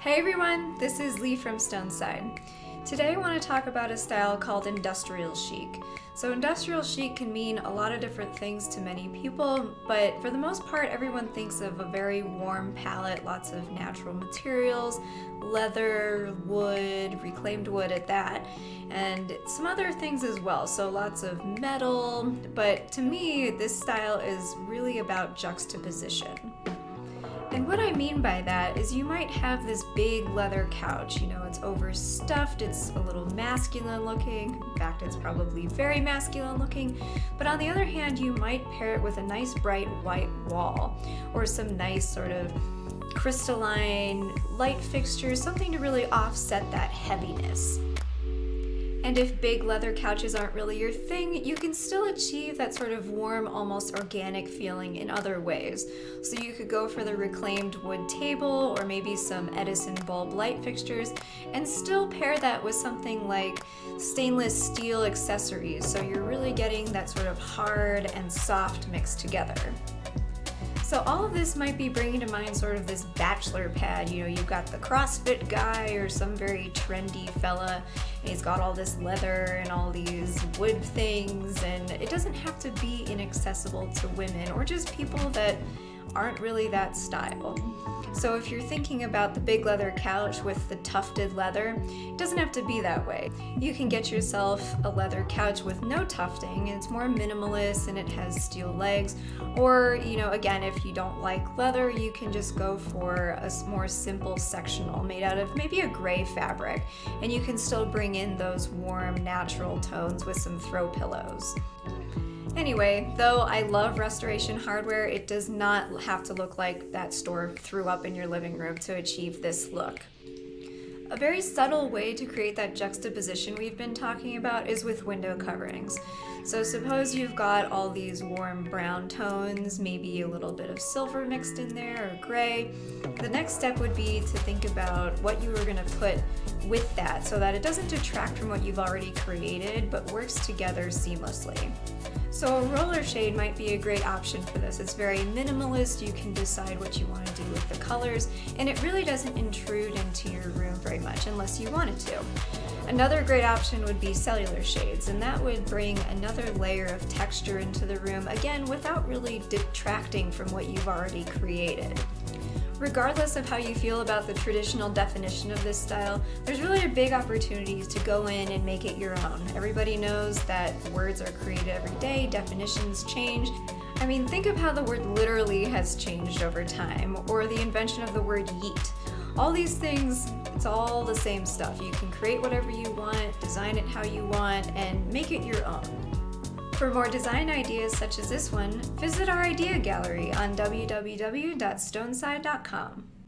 Hey everyone, this is Lee from Stoneside. Today I want to talk about a style called industrial chic. So industrial chic can mean a lot of different things to many people, but for the most part everyone thinks of a very warm palette, lots of natural materials, leather, wood, reclaimed wood at that, and some other things as well, so lots of metal, but to me this style is really about juxtaposition. And what I mean by that is you might have this big leather couch, it's overstuffed, it's a little masculine looking, in fact it's probably very masculine looking, but on the other hand you might pair it with a nice bright white wall or some nice sort of crystalline light fixtures, something to really offset that heaviness. And if big leather couches aren't really your thing, you can still achieve that sort of warm, almost organic feeling in other ways. So you could go for the reclaimed wood table or maybe some Edison bulb light fixtures and still pair that with something like stainless steel accessories. So you're really getting that sort of hard and soft mixed together. So all of this might be bringing to mind sort of this bachelor pad. You've got the CrossFit guy or some very trendy fella, and he's got all this leather and all these wood things, and it doesn't have to be inaccessible to women or just people that aren't really that style. So if you're thinking about the big leather couch with the tufted leather, it doesn't have to be that way. You can get yourself a leather couch with no tufting, and it's more minimalist and it has steel legs. Or, again, if you don't like leather, you can just go for a more simple sectional made out of maybe a gray fabric, and you can still bring in those warm, natural tones with some throw pillows. Anyway, though I love restoration hardware, it does not have to look like that store threw up in your living room to achieve this look. A very subtle way to create that juxtaposition we've been talking about is with window coverings. So suppose you've got all these warm brown tones, maybe a little bit of silver mixed in there or gray. The next step would be to think about what you were going to put with that so that it doesn't detract from what you've already created but works together seamlessly. So a roller shade might be a great option for this. It's very minimalist, you can decide what you want to do with the colors, and it really doesn't intrude into your room very much unless you wanted to. Another great option would be cellular shades, and that would bring another layer of texture into the room, again, without really detracting from what you've already created. Regardless of how you feel about the traditional definition of this style, there's really a big opportunity to go in and make it your own. Everybody knows that words are created every day, definitions change. Think of how the word literally has changed over time, or the invention of the word yeet. All these things, it's all the same stuff. You can create whatever you want, design it how you want, and make it your own. For more design ideas such as this one, visit our idea gallery on www.stoneside.com.